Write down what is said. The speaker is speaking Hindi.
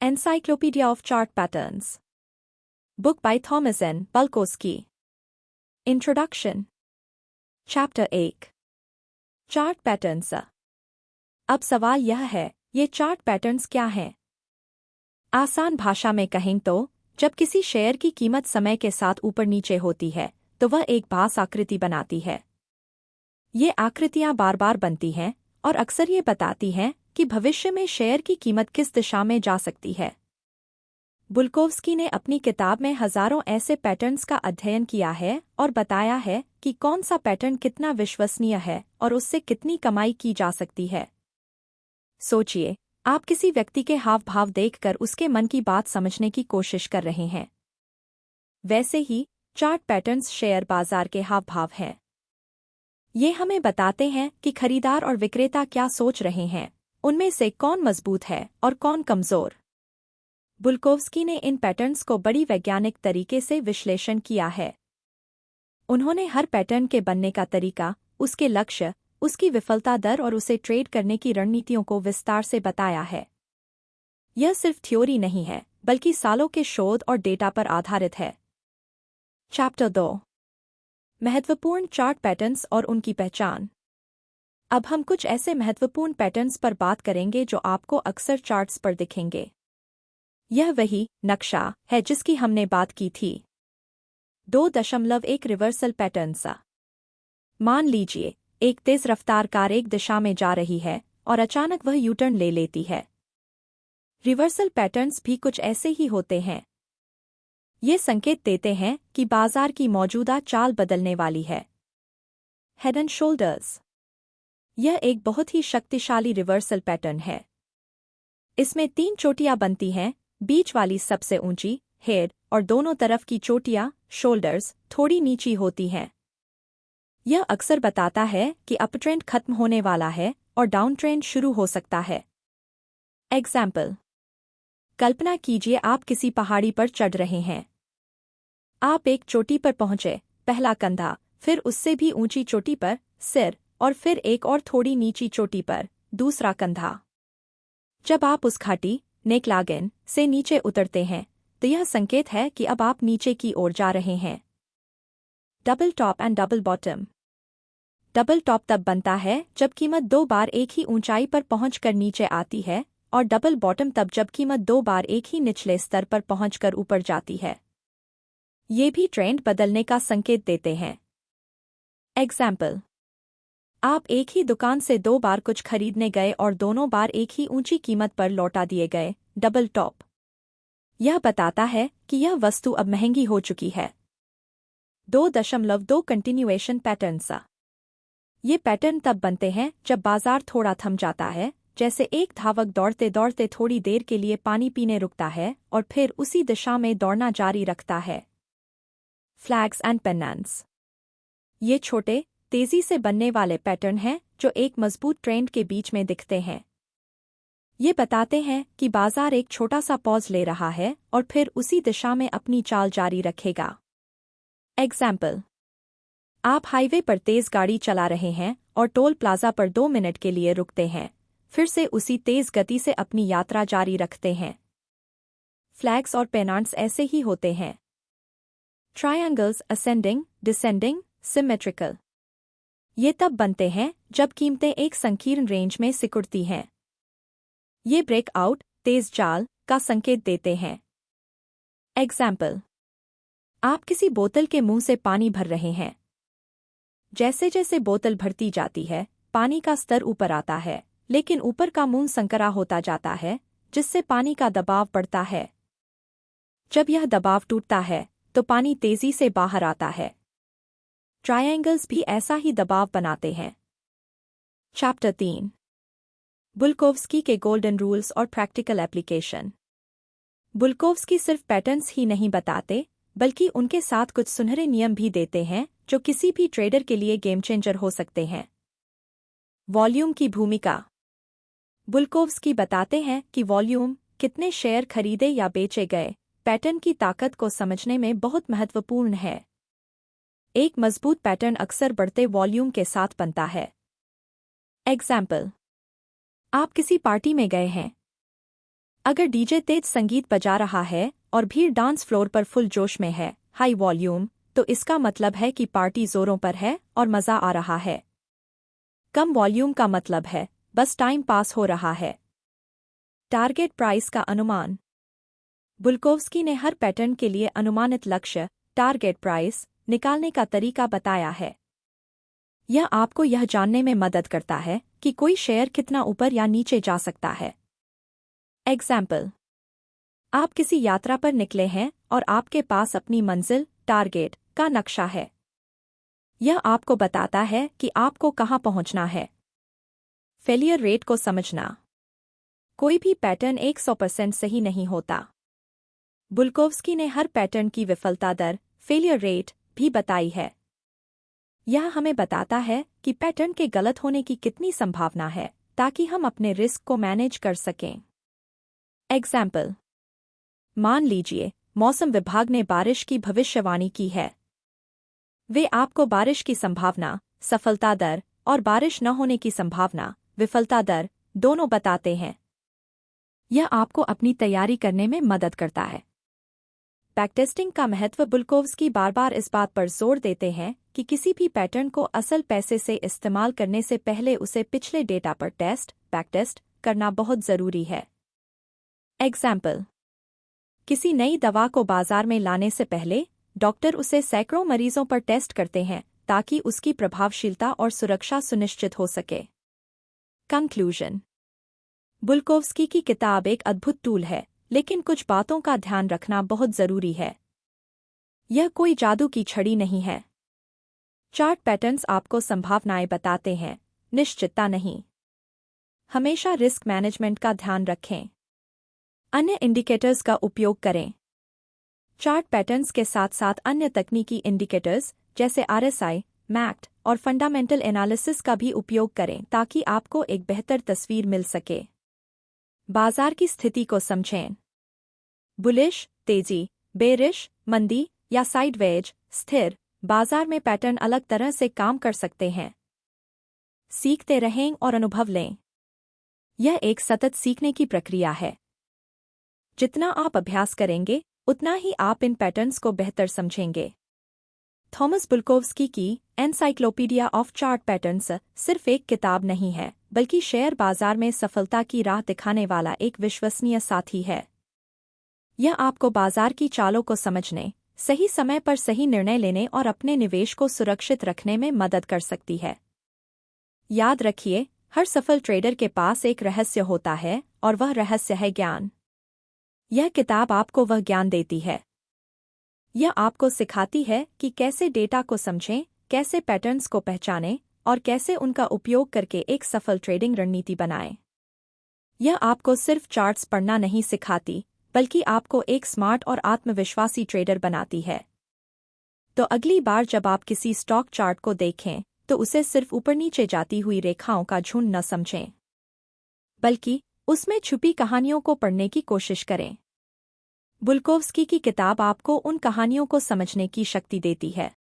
Encyclopedia of Chart Patterns. Book by Thomas N. Bulkowski. Introduction. Chapter 1. Chart Patterns. अब सवाल यह है, ये चार्ट पैटर्न्स क्या हैं? आसान भाषा में कहें तो, जब किसी शेयर की कीमत समय के साथ ऊपर नीचे होती है, तो वह एक भास आकृति बनाती है। ये आकृतियां बार बार बनती हैं और अक्सर ये बताती हैं कि भविष्य में शेयर की कीमत किस दिशा में जा सकती है। बुल्कोव्स्की ने अपनी किताब में हजारों ऐसे पैटर्न्स का अध्ययन किया है और बताया है कि कौन सा पैटर्न कितना विश्वसनीय है और उससे कितनी कमाई की जा सकती है। सोचिए, आप किसी व्यक्ति के हाव भाव देखकर उसके मन की बात समझने की कोशिश कर रहे हैं। वैसे ही चार्ट पैटर्न्स शेयर बाजार के हाव भाव हैं। ये हमें बताते हैं कि खरीदार और विक्रेता क्या सोच रहे हैं, उनमें से कौन मजबूत है और कौन कमजोर। बुल्कोव्स्की ने इन पैटर्न्स को बड़ी वैज्ञानिक तरीके से विश्लेषण किया है। उन्होंने हर पैटर्न के बनने का तरीका, उसके लक्ष्य, उसकी विफलता दर और उसे ट्रेड करने की रणनीतियों को विस्तार से बताया है। यह सिर्फ थ्योरी नहीं है, बल्कि सालों के शोध और डेटा पर आधारित है। चैप्टर 2. महत्वपूर्ण चार्ट पैटर्न्स और उनकी पहचान। अब हम कुछ ऐसे महत्वपूर्ण पैटर्न्स पर बात करेंगे जो आपको अक्सर चार्ट्स पर दिखेंगे। यह वही नक्शा है जिसकी हमने बात की थी। 2.1 रिवर्सल पैटर्न सा। मान लीजिए, एक तेज रफ्तार कार एक दिशा में जा रही है और अचानक वह यू टर्न ले लेती है। रिवर्सल पैटर्न्स भी कुछ ऐसे ही होते हैं। ये संकेत देते हैं कि बाजार की मौजूदा चाल बदलने वाली है। Head and shoulders. यह एक बहुत ही शक्तिशाली रिवर्सल पैटर्न है। इसमें 3 चोटियां बनती हैं, बीच वाली सबसे ऊंची, हेड, और दोनों तरफ की चोटियां, शोल्डर्स, थोड़ी नीची होती हैं। यह अक्सर बताता है कि अपट्रेंड खत्म होने वाला है और डाउन ट्रेंड शुरू हो सकता है। एग्जाम्पल। कल्पना कीजिए आप किसी पहाड़ी पर चढ़ रहे हैं। आप एक चोटी पर पहुंचे, पहला कंधा, फिर उससे भी ऊंची चोटी पर, सिर, और फिर एक और थोड़ी नीची चोटी पर, दूसरा कंधा। जब आप उस घाटी, नेकलागन, से नीचे उतरते हैं, तो यह संकेत है कि अब आप नीचे की ओर जा रहे हैं। Double top and double bottom. Double top तब बनता है जब कीमत 2 बार एक ही ऊंचाई पर पहुंचकर नीचे आती है, और डबल बॉटम तब जब कीमत 2 बार एक ही निचले स्तर पर पहुंचकर ऊपर जाती है। ये भी ट्रेंड बदलने का संकेत देते हैं। एग्जाम्पल। आप एक ही दुकान से 2 बार कुछ खरीदने गए और दोनों बार एक ही ऊंची कीमत पर लौटा दिए गए, डबल टॉप। यह बताता है कि यह वस्तु अब महंगी हो चुकी है। 2.2 कंटिन्यूएशन पैटर्न्स। ये पैटर्न तब बनते हैं जब बाजार थोड़ा थम जाता है, जैसे एक धावक दौड़ते दौड़ते थोड़ी देर के लिए पानी पीने रुकता है और फिर उसी दिशा में दौड़ना जारी रखता है। Flags and pennants. ये छोटे, तेजी से बनने वाले पैटर्न हैं जो एक मजबूत ट्रेंड के बीच में दिखते हैं। ये बताते हैं कि बाजार एक छोटा सा पॉज ले रहा है और फिर उसी दिशा में अपनी चाल जारी रखेगा। एग्जाम्पल। आप हाईवे पर तेज गाड़ी चला रहे हैं और टोल प्लाजा पर 2 मिनट के लिए रुकते हैं, फिर से उसी तेज गति से अपनी यात्रा जारी रखते हैं। फ्लैग्स और पेनांट्स ऐसे ही होते हैं। Triangles ascending, descending, symmetrical. ये तब बनते हैं जब कीमतें एक संकीर्ण रेंज में सिकुड़ती हैं। ये ब्रेकआउट, तेज चाल, का संकेत देते हैं। एग्जाम्पल। आप किसी बोतल के मुंह से पानी भर रहे हैं। जैसे जैसे बोतल भरती जाती है, पानी का स्तर ऊपर आता है, लेकिन ऊपर का मुंह संकरा होता जाता है, जिससे पानी का दबाव बढ़ता है। जब यह दबाव टूटता है, तो पानी तेजी से बाहर आता है। ट्रायंगल्स भी ऐसा ही दबाव बनाते हैं। चैप्टर 3. बुल्कोव्स्की के गोल्डन रूल्स और प्रैक्टिकल एप्लीकेशन। बुल्कोव्स्की सिर्फ पैटर्न्स ही नहीं बताते, बल्कि उनके साथ कुछ सुनहरे नियम भी देते हैं जो किसी भी ट्रेडर के लिए गेम चेंजर हो सकते हैं। वॉल्यूम की भूमिका। बुल्कोव्स्की बताते हैं कि वॉल्यूम, कितने शेयर खरीदे या बेचे गए, पैटर्न की ताकत को समझने में बहुत महत्वपूर्ण है। एक मजबूत पैटर्न अक्सर बढ़ते वॉल्यूम के साथ बनता है। एग्जाम्पल। आप किसी पार्टी में गए हैं। अगर डीजे तेज संगीत बजा रहा है और भीड़ डांस फ्लोर पर फुल जोश में है, हाई वॉल्यूम, तो इसका मतलब है कि पार्टी जोरों पर है और मजा आ रहा है। कम वॉल्यूम का मतलब है बस टाइम पास हो रहा है। टारगेट प्राइस का अनुमान। बुल्कोव्स्की ने हर पैटर्न के लिए अनुमानित लक्ष्य, टारगेट प्राइस, निकालने का तरीका बताया है। यह आपको यह जानने में मदद करता है कि कोई शेयर कितना ऊपर या नीचे जा सकता है। एग्जाम्पल, आप किसी यात्रा पर निकले हैं और आपके पास अपनी मंजिल, टारगेट, का नक्शा है। यह आपको बताता है कि आपको कहां पहुंचना है। फेलियर रेट को समझना। कोई भी पैटर्न 100% सही नहीं होता। बुल्कोव्स्की ने हर पैटर्न की विफलता दर, फेलियर रेट, भी बताई है। यह हमें बताता है कि पैटर्न के गलत होने की कितनी संभावना है, ताकि हम अपने रिस्क को मैनेज कर सकें। एग्जाम्पल, मान लीजिए मौसम विभाग ने बारिश की भविष्यवाणी की है। वे आपको बारिश की संभावना, सफलता दर और बारिश न होने की संभावना, विफलता दर, दोनों बताते हैं। यह आपको अपनी तैयारी करने में मदद करता है। बैकटेस्टिंग का महत्व। बुल्कोव्स्की बार बार इस बात पर जोर देते हैं कि किसी भी पैटर्न को असल पैसे से इस्तेमाल करने से पहले उसे पिछले डेटा पर बैकटेस्ट करना बहुत जरूरी है। एग्जाम्पल, किसी नई दवा को बाजार में लाने से पहले डॉक्टर उसे सैकड़ों मरीजों पर टेस्ट करते हैं ताकि उसकी प्रभावशीलता और सुरक्षा सुनिश्चित हो सके। कंक्लूजन। बुल्कोव्स्की की किताब एक अद्भुत टूल है, लेकिन कुछ बातों का ध्यान रखना बहुत जरूरी है। यह कोई जादू की छड़ी नहीं है। चार्ट पैटर्न्स आपको संभावनाएं बताते हैं, निश्चितता नहीं। हमेशा रिस्क मैनेजमेंट का ध्यान रखें। अन्य इंडिकेटर्स का उपयोग करें। चार्ट पैटर्न्स के साथ साथ अन्य तकनीकी इंडिकेटर्स जैसे RSI, मैक्ट और फंडामेंटल एनालिसिस का भी उपयोग करें ताकि आपको एक बेहतर तस्वीर मिल सके। बाजार की स्थिति को समझें। बुलिश, तेजी, बेरिश, मंदी या साइडवेज, स्थिर, बाजार में पैटर्न अलग तरह से काम कर सकते हैं। सीखते रहें और अनुभव लें। यह एक सतत सीखने की प्रक्रिया है। जितना आप अभ्यास करेंगे, उतना ही आप इन पैटर्न्स को बेहतर समझेंगे। थॉमस बुल्कोव्स्की की एनसाइक्लोपीडिया ऑफ चार्ट पैटर्न्स सिर्फ एक किताब नहीं है, बल्कि शेयर बाजार में सफलता की राह दिखाने वाला एक विश्वसनीय साथी है। यह आपको बाजार की चालों को समझने, सही समय पर सही निर्णय लेने और अपने निवेश को सुरक्षित रखने में मदद कर सकती है। याद रखिए, हर सफल ट्रेडर के पास एक रहस्य होता है और वह रहस्य है ज्ञान। यह किताब आपको वह ज्ञान देती है। यह आपको सिखाती है कि कैसे डेटा को समझें, कैसे पैटर्न्स को पहचानें और कैसे उनका उपयोग करके एक सफल ट्रेडिंग रणनीति बनाएं। यह आपको सिर्फ चार्ट्स पढ़ना नहीं सिखाती, बल्कि आपको एक स्मार्ट और आत्मविश्वासी ट्रेडर बनाती है। तो अगली बार जब आप किसी स्टॉक चार्ट को देखें, तो उसे सिर्फ ऊपर नीचे जाती हुई रेखाओं का झुंड न समझें, बल्कि उसमें छुपी कहानियों को पढ़ने की कोशिश करें। बुल्कोव्स्की की किताब आपको उन कहानियों को समझने की शक्ति देती है